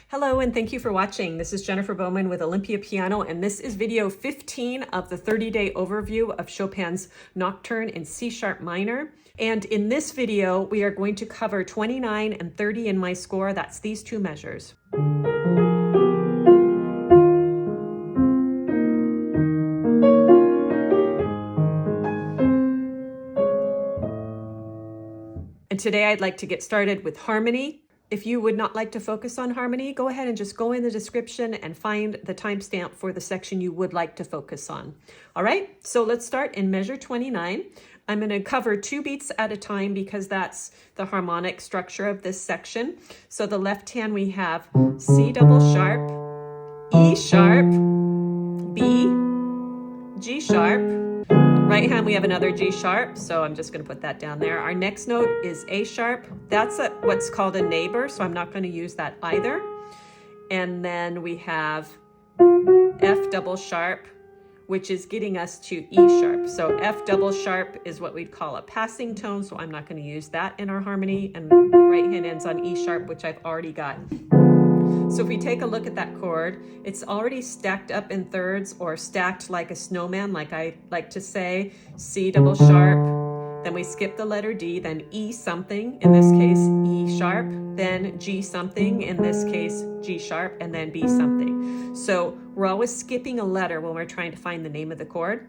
Hello and thank you for watching. This is Jennifer Bowman with Olympia Piano, and this is video 15 of the 30-day overview of Chopin's Nocturne in C-sharp minor. And in this video, we are going to cover 29 and 30 in my score. That's these two measures. And today I'd like to get started with harmony. If you would not like to focus on harmony, go ahead and just go in the description and find the timestamp for the section you would like to focus on. All right, so let's start in measure 29. I'm going to cover 2 beats at a time because that's the harmonic structure of this section. So the left hand we have C double sharp, E sharp, B, G sharp. Right hand, we have another G sharp, so I'm just going to put that down there. Our next note is A sharp. That's what's called a neighbor, so I'm not going to use that either. And then we have F double sharp, which is getting us to E sharp. So F double sharp is what we'd call a passing tone, so I'm not going to use that in our harmony. And right hand ends on E sharp, which I've already got. So if we take a look at that chord, it's already stacked up in thirds, or stacked like a snowman, like I like to say. C double sharp, then we skip the letter D, then E something, in this case E sharp, then G something, in this case G sharp, and then B something. So we're always skipping a letter when we're trying to find the name of the chord.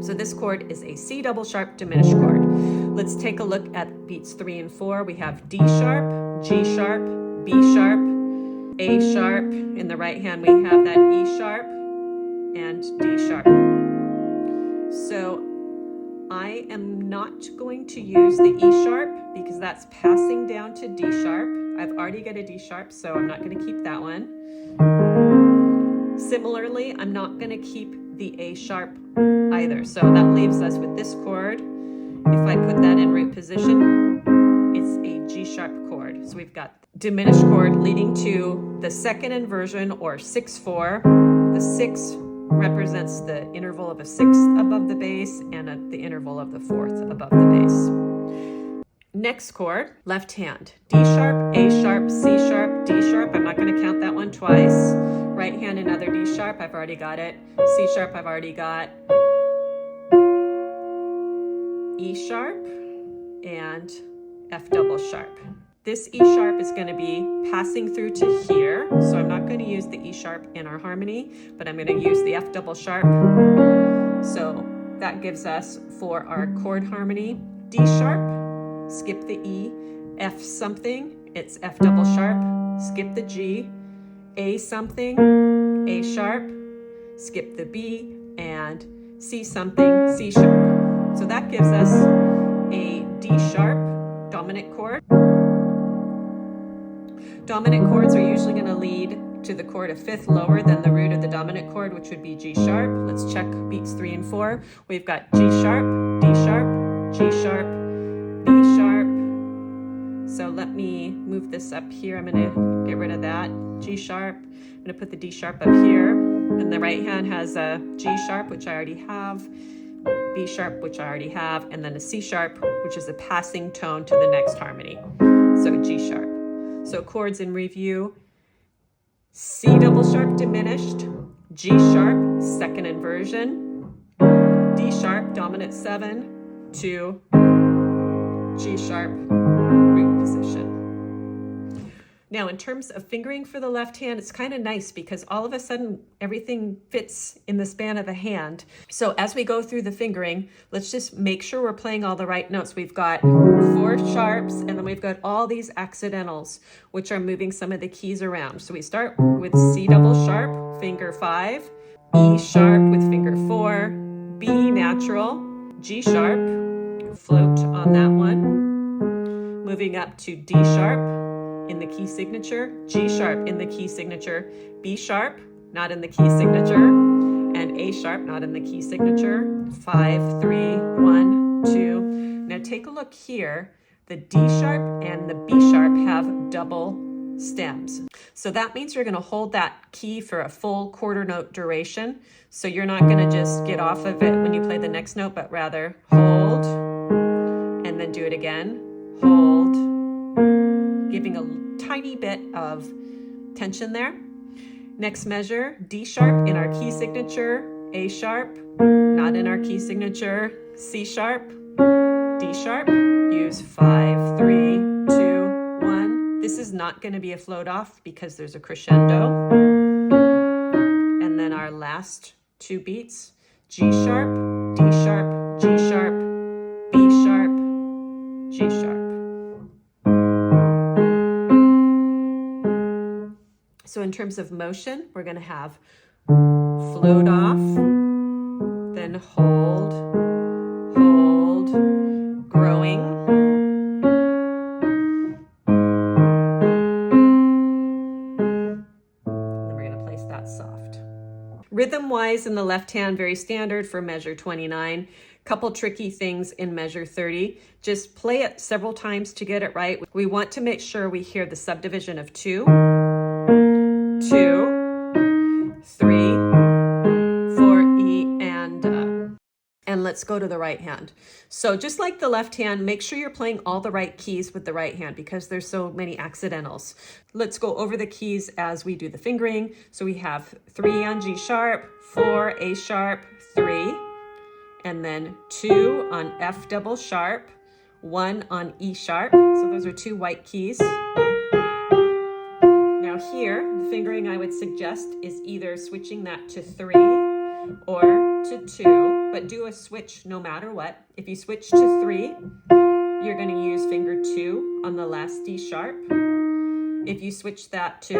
So this chord is a C double sharp diminished chord. Let's take a look at beats 3 and 4. We have D sharp, G sharp, B sharp, A sharp. In the right hand, we have that E sharp and D sharp. So I am not going to use the E sharp because that's passing down to D sharp. I've already got a D sharp, so I'm not going to keep that one. Similarly, I'm not going to keep the A sharp either. So that leaves us with this chord. If I put that in root position, it's a G sharp chord. So we've got diminished chord leading to the second inversion, or 6/4. The 6 represents the interval of a 6th above the bass and the interval of the 4th above the bass. Next chord, left hand, D sharp, A sharp, C sharp, D sharp. I'm not going to count that one twice. Right hand, another D sharp. I've already got it. C sharp, I've already got. E sharp and F double sharp. This E sharp is going to be passing through to here, so I'm not going to use the E sharp in our harmony, but I'm going to use the F double sharp. So that gives us, for our chord harmony, D sharp, skip the E, F something, it's F double sharp, skip the G, A something, A sharp, skip the B, and C something, C sharp. So that gives us a D sharp dominant chord. Dominant chords are usually going to lead to the chord a 5th lower than the root of the dominant chord, which would be G sharp. Let's check beats 3 and 4. We've got G sharp, D sharp, G sharp, B sharp. So let me move this up here. I'm going to get rid of that. G sharp. I'm going to put the D sharp up here. And the right hand has a G sharp, which I already have, B sharp, which I already have, and then a C sharp, which is a passing tone to the next harmony. So G sharp. So chords in review: C double sharp diminished, G sharp second inversion, D sharp dominant 7 to G sharp root position. Now, in terms of fingering for the left hand, it's kind of nice because all of a sudden everything fits in the span of the hand. So as we go through the fingering, let's just make sure we're playing all the right notes. We've got 4 sharps, and then we've got all these accidentals, which are moving some of the keys around. So we start with C double sharp, finger 5, E sharp with finger 4, B natural, G sharp, float on that one. Moving up to D sharp in the key signature, G sharp in the key signature, B sharp, not in the key signature, and A sharp, not in the key signature. 5, 3, 1, 2. Now take a look here. The D sharp and the B sharp have double stems. So that means you're going to hold that key for a full quarter note duration. So you're not going to just get off of it when you play the next note, but rather hold, and then do it again, hold, giving a tiny bit of tension there. Next measure, D sharp in our key signature, A sharp, not in our key signature, C sharp, D sharp, use 5, 3, 2, 1. This is not going to be a float off because there's a crescendo. And then our last two beats, G sharp, D sharp, G sharp, B sharp, G sharp. So in terms of motion, we're going to have float off, then hold, hold, growing. Then we're going to place that soft. Rhythm-wise in the left hand, very standard for measure 29. Couple tricky things in measure 30. Just play it several times to get it right. We want to make sure we hear the subdivision of 2, 2, 3, 4, E, and let's go to the right hand. So just like the left hand, make sure you're playing all the right keys with the right hand because there's so many accidentals. Let's go over the keys as we do the fingering. So we have 3 on G sharp, 4, A sharp, 3, and then 2 on F double sharp, 1 on E sharp. So those are 2 white keys. Now here, the fingering I would suggest is either switching that to 3 or to 2, but do a switch no matter what. If you switch to 3, you're going to use finger 2 on the last D sharp. If you switch that to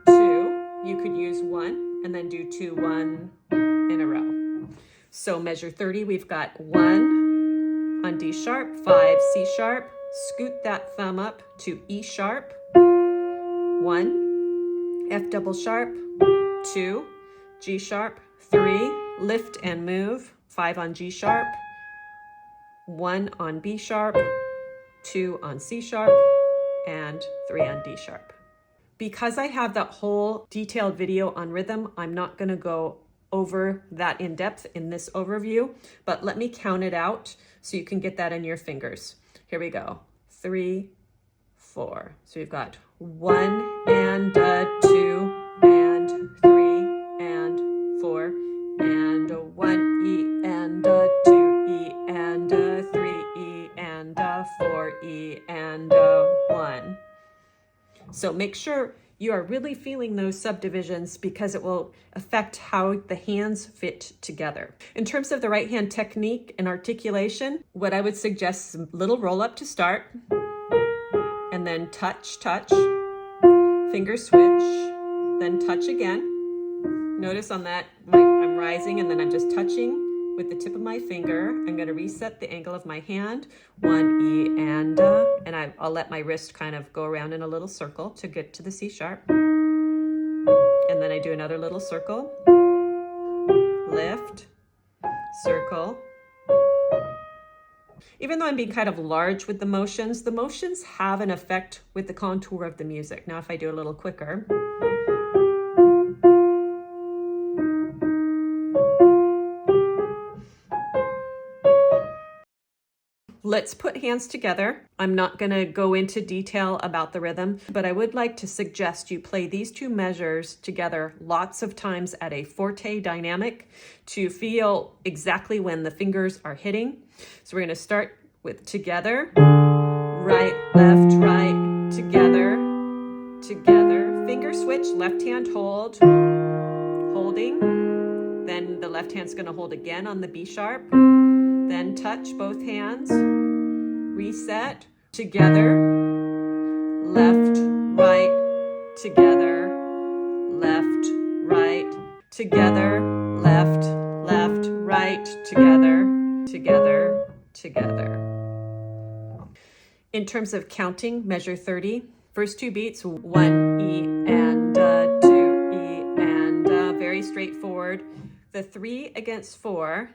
2, you could use 1 and then do 2, 1 in a row. So measure 30, we've got 1 on D sharp, 5, C sharp, scoot that thumb up to E sharp, 1, F double sharp, 2, G sharp, 3, lift and move, 5 on G sharp, 1 on B sharp, 2 on C sharp, and 3 on D sharp. Because I have that whole detailed video on rhythm, I'm not going to go over that in depth in this overview, but let me count it out so you can get that in your fingers. Here we go. 3, 4. So we've got 1 and 2 and 3 and 4 and 1 E and 2 E and 3 E and 4 E and 1. So make sure you are really feeling those subdivisions because it will affect how the hands fit together. In terms of the right hand technique and articulation, what I would suggest is a little roll up to start, and then touch, touch, finger switch, then touch again. Notice on that, I'm rising and then I'm just touching with the tip of my finger. I'm going to reset the angle of my hand, 1 E and I'll let my wrist kind of go around in a little circle to get to the C sharp. And then I do another little circle, lift, circle. Even though I'm being kind of large with the motions have an effect with the contour of the music. Now if I do a little quicker. Let's put hands together. I'm not going to go into detail about the rhythm, but I would like to suggest you play these 2 measures together lots of times at a forte dynamic to feel exactly when the fingers are hitting. So we're going to start with together, right, left, right, together, together, finger switch, left hand hold, holding, then the left hand's going to hold again on the B sharp, then touch both hands, reset, together, left, right, together, left, right, together, left, left, right, together, together, together. In terms of counting, measure 30, first 2 beats, 1 E and 2 E and very straightforward. The 3 against 4,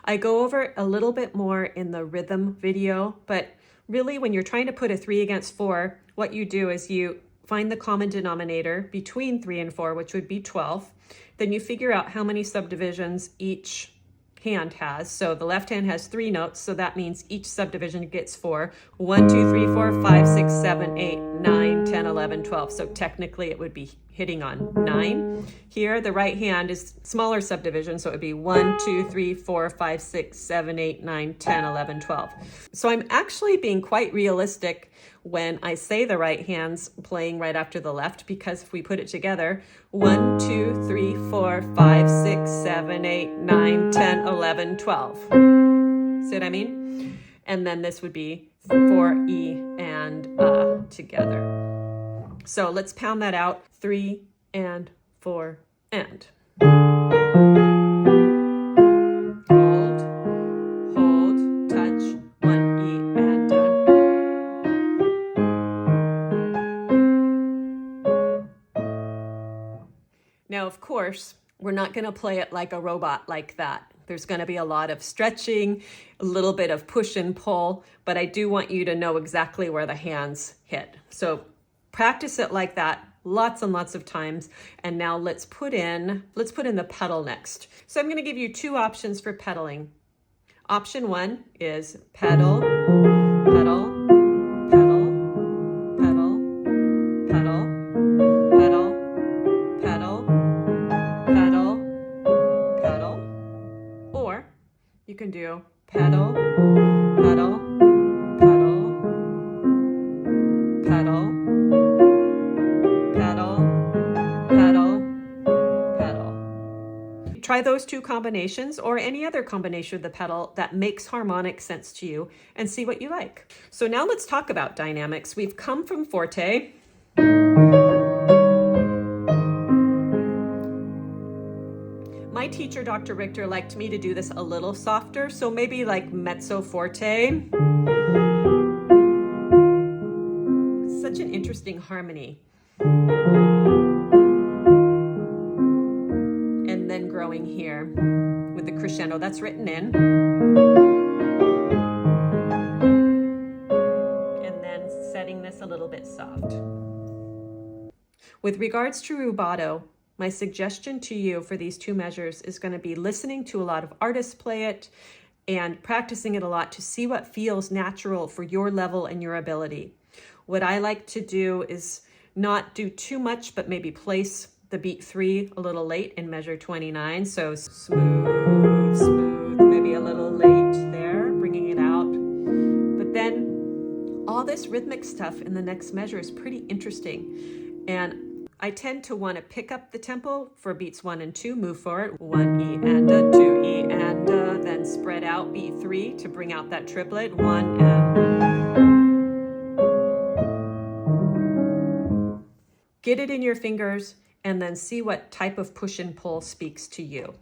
I go over a little bit more in the rhythm video, but really when you're trying to put a 3 against 4, what you do is you find the common denominator between 3 and 4, which would be 12. Then you figure out how many subdivisions each hand has. So the left hand has 3 notes, so that means each subdivision gets 4. 1, 2, 3, 4, 5, 6, 7, 8, 9, 10, 11, 12. So technically it would be hitting on 9. Here, the right hand is smaller subdivision, so it would be 1, 2, 3, 4, 5, 6, 7, 8, 9, 10, 11, 12. So I'm actually being quite realistic when I say the right hand's playing right after the left, because if we put it together, 1, 2, 3, 4, 5, 6, 7, 8, 9, 10, 11, 12. See what I mean? And then this would be 4, E, and together. So let's pound that out. 3 and 4 and. Hold, hold, touch, 1, E, and Now, of course, we're not going to play it like a robot like that. There's going to be a lot of stretching, a little bit of push and pull, but I do want you to know exactly where the hands hit. So practice it like that lots and lots of times. And now let's put in the pedal next. So I'm going to give you 2 options for pedaling. Option 1 is pedal, pedal, pedal, pedal, pedal, pedal, pedal, pedal, pedal. Or you can do pedal, pedal, pedal, pedal, pedal, pedal, pedal. Try those 2 combinations or any other combination of the pedal that makes harmonic sense to you and see what you like. So now let's talk about dynamics. We've come from forte. My teacher, Dr. Richter, liked me to do this a little softer, so maybe like mezzo forte. Such an interesting harmony. And then growing here with the crescendo that's written in. And then setting this a little bit soft. With regards to rubato, my suggestion to you for these 2 measures is going to be listening to a lot of artists play it and practicing it a lot to see what feels natural for your level and your ability. What I like to do is not do too much, but maybe place the beat 3 a little late in measure 29. So smooth, smooth, maybe a little late there, bringing it out. But then all this rhythmic stuff in the next measure is pretty interesting. And I tend to want to pick up the tempo for beats 1 and 2, move forward, 1 E and a, 2 E and a, then spread out beat 3 to bring out that triplet, 1 and. Get it in your fingers and then see what type of push and pull speaks to you.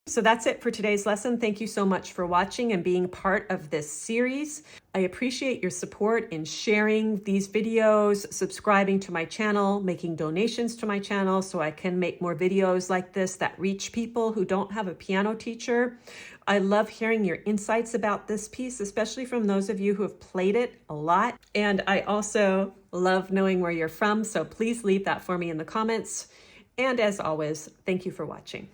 So that's it for today's lesson. Thank you so much for watching and being part of this series. I appreciate your support in sharing these videos, subscribing to my channel, making donations to my channel so I can make more videos like this that reach people who don't have a piano teacher. I love hearing your insights about this piece, especially from those of you who have played it a lot. And I also love knowing where you're from, so please leave that for me in the comments. And as always, thank you for watching.